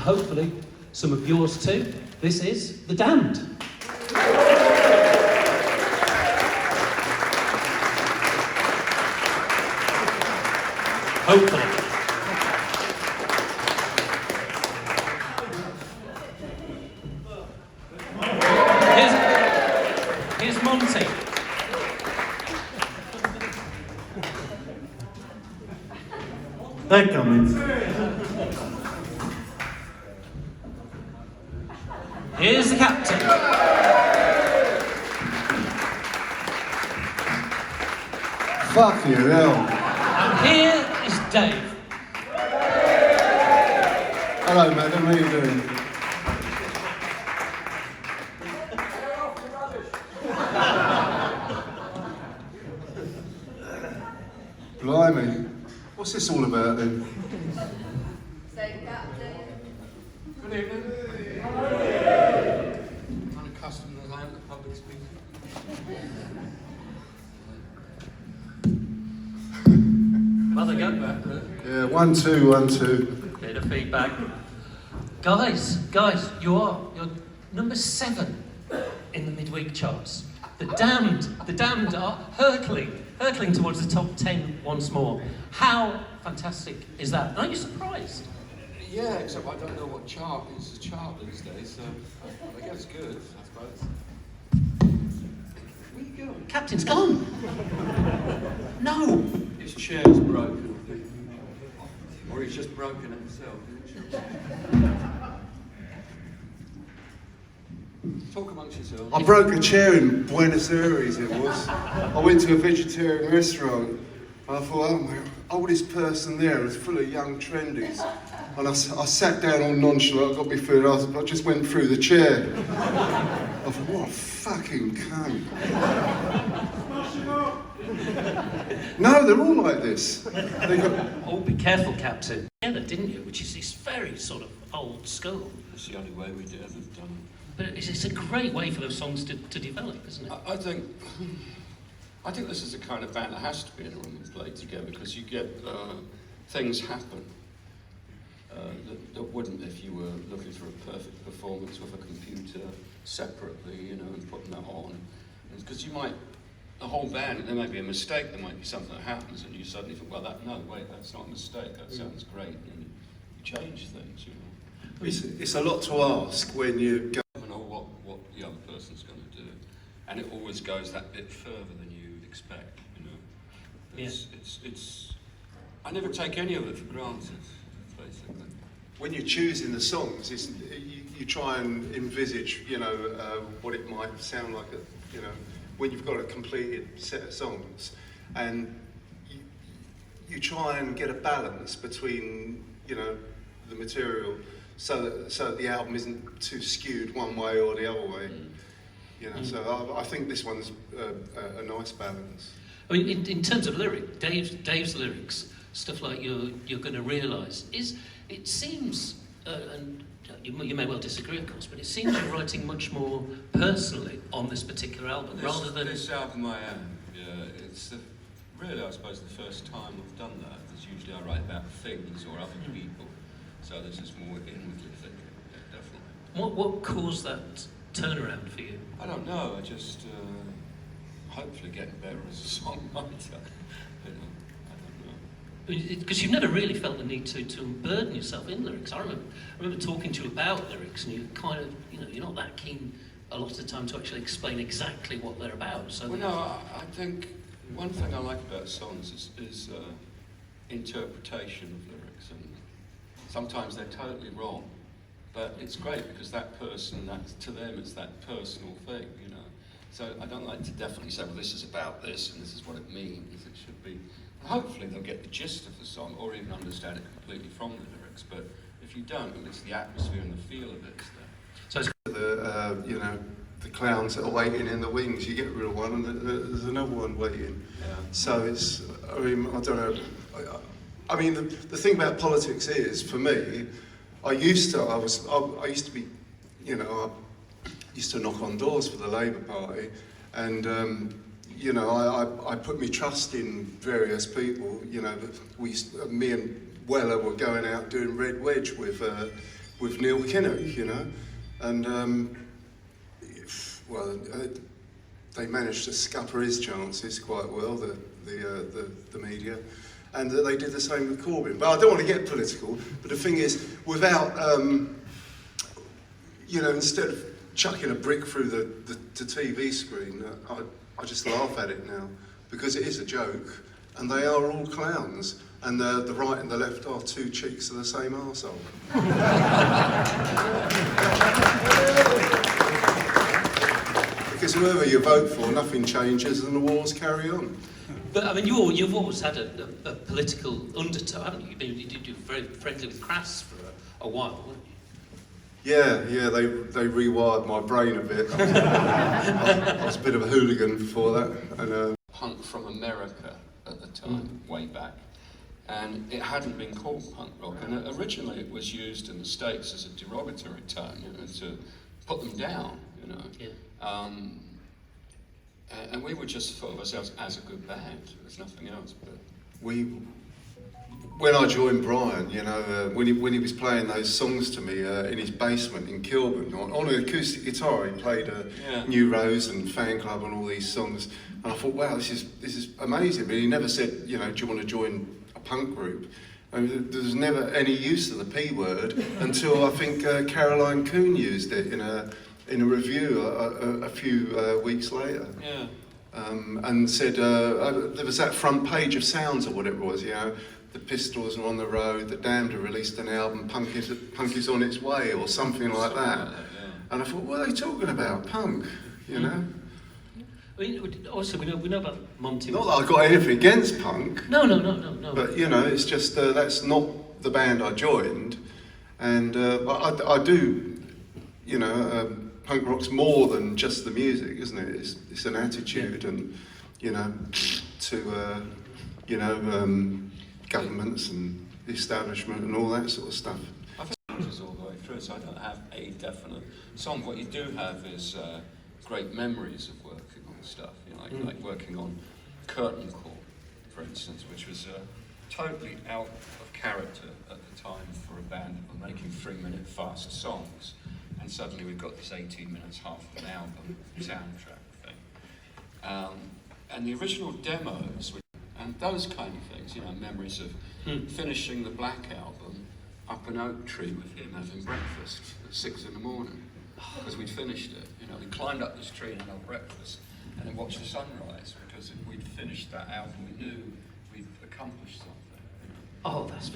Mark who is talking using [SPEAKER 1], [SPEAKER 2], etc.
[SPEAKER 1] hopefully some of yours too. This is The Damned. Hopefully. Here's Monty.
[SPEAKER 2] They're coming.
[SPEAKER 1] Here's the captain.
[SPEAKER 2] Fuck you, hell.
[SPEAKER 1] And here is Dave.
[SPEAKER 2] Hello, madam, how are you doing? Blimey. What's this all about then?
[SPEAKER 3] Say captain.
[SPEAKER 4] Good evening. Unaccustomed as I am to public speaking.
[SPEAKER 1] Well, they go back there.
[SPEAKER 2] Yeah, 1, 2, 1, 2.
[SPEAKER 1] Bit of feedback. Guys, you're number 7 in the midweek charts. The Damned are hurtling towards the top 10 once more. How fantastic is that? Aren't you surprised?
[SPEAKER 4] Yeah, except I don't know what chart is the chart these days, so I guess good, I suppose. Where you going?
[SPEAKER 1] Captain's gone. No.
[SPEAKER 4] His chair's broken, I think. Or he's just broken himself. Talk amongst yourselves.
[SPEAKER 2] I broke a chair in Buenos Aires, it was. I went to a vegetarian restaurant and I thought, oh my God, oldest person there was full of young trendies. And I sat down all nonchalant, I got my food, I just went through the chair. I thought, what a fucking cunt. No, they're all like this. They got...
[SPEAKER 1] Oh, be careful, Captain. Together, didn't you? Which is this very sort of old school.
[SPEAKER 4] It's the only way we did have done it.
[SPEAKER 1] But it's a great way for those songs to develop, isn't it?
[SPEAKER 4] I think this is the kind of band that has to be in a room and play together, because you get things happen that wouldn't if you were looking for a perfect performance with a computer separately, you know, and putting that on. Because you might, the whole band, there might be a mistake, there might be something that happens, and you suddenly think, well, no, wait, that's not a mistake, that sounds great, and you change things, you know.
[SPEAKER 2] It's a lot to ask when you go.
[SPEAKER 4] You know what the other person's going to do, and it always goes that bit further than you expect, you know. It's I never take any of it for granted, basically.
[SPEAKER 2] When you're choosing the songs, you try and envisage, you know, what it might sound like, you know, when you've got a completed set of songs, and you try and get a balance between, you know, the material, so that the album isn't too skewed one way or the other way. You know, so I think this one's a nice balance.
[SPEAKER 1] I mean, in terms of lyric, Dave's lyrics, stuff like you're going to realise, it seems, and you may well disagree, of course, but it seems you're writing much more personally on this particular album, rather than
[SPEAKER 4] this album. I am. Yeah, it's really, I suppose, the first time I've done that. Because usually I write about things or other people. So this is more inwardly thinking, yeah, definitely.
[SPEAKER 1] What caused that turnaround for you?
[SPEAKER 4] I don't know, I just hopefully getting better as a songwriter. You know, I don't know.
[SPEAKER 1] Because you've never really felt the need to burden yourself in lyrics. I remember talking to you about lyrics, and you kind of, you know, you're not that keen a lot of the time to actually explain exactly what they're about. So
[SPEAKER 4] well, no, I think one thing I like about songs is interpretation of lyrics, and sometimes they're totally wrong, but it's great because that person, to them, it's that personal thing, you know. So I don't like to definitely say, well, this is about this and this is what it means. It should be. Hopefully they'll get the gist of the song or even understand it completely from the lyrics. But if you don't, it's the atmosphere and the feel of it.
[SPEAKER 1] So it's
[SPEAKER 2] You know, the clowns that are waiting in the wings. You get rid of one, and there's another one waiting.
[SPEAKER 4] Yeah.
[SPEAKER 2] So it's. I mean, I don't know. I mean, the thing about politics is, for me, I used to be, you know, I used to knock on doors for the Labour Party, and you know, I put my trust in various people. You know, me and Weller were going out doing Red Wedge with with Neil Kinnock, you know, and well, they managed to scupper his chances quite well, the media, and they did the same with Corbyn. But I don't want to get political, but the thing is, without, you know, instead of chucking a brick through the TV screen, I just laugh at it now, because it is a joke, and they are all clowns, and the right and the left are two cheeks of the same arsehole. Because whoever you vote for, nothing changes and the wars carry on.
[SPEAKER 1] But I mean, you've always had a political undertow, haven't you? You were very friendly with Crass for a while, weren't you?
[SPEAKER 2] Yeah, they rewired my brain a bit. I was a bit of a hooligan before that. And,
[SPEAKER 4] Punk from America at the time, way back. And it hadn't been called punk rock. And originally it was used in the States as a derogatory term, you know, to put them down, you know.
[SPEAKER 1] Yeah.
[SPEAKER 4] And we were just thought of ourselves as a good band. There's nothing else. But
[SPEAKER 2] when I joined Brian, you know, when he was playing those songs to me in his basement in Kilburn on an acoustic guitar, he played New Rose and Fan Club and all these songs, and I thought, wow, this is amazing. But he never said, you know, do you want to join a punk group? I mean, there was never any use of the P word until I think Caroline Coon used it in a review a few weeks later. Yeah. And said there was that front page of Sounds or whatever it was, you know, the Pistols are on the road, the Damned have released an album, Punk is on its way, or something like that. And I thought, what are they talking about? Punk, you know?
[SPEAKER 1] I mean, also, we know about Monty.
[SPEAKER 2] Not that I've got anything against punk.
[SPEAKER 1] No.
[SPEAKER 2] But, you know, it's just that's not the band I joined. And I do, you know, punk rock's more than just the music, isn't it? It's an attitude, and, you know, to, you know, governments and the establishment and all that sort of stuff.
[SPEAKER 4] I think it's all the way through, so I don't have a definite song. What you do have is great memories of working on stuff, you know, like working on Curtain Call, for instance, which was totally out of character at the time for a band that were making 3-minute fast songs, and suddenly we've got this 18 minutes, half of an album soundtrack thing. And the original demos, and those kind of things, you know, memories of finishing the Black album up an oak tree with him having breakfast at 6 in the morning, because we'd finished it. You know, we climbed up this tree and had our breakfast, and then watched the sunrise, because we'd finished that album. We knew we'd accomplished something. You know?
[SPEAKER 1] Oh, that's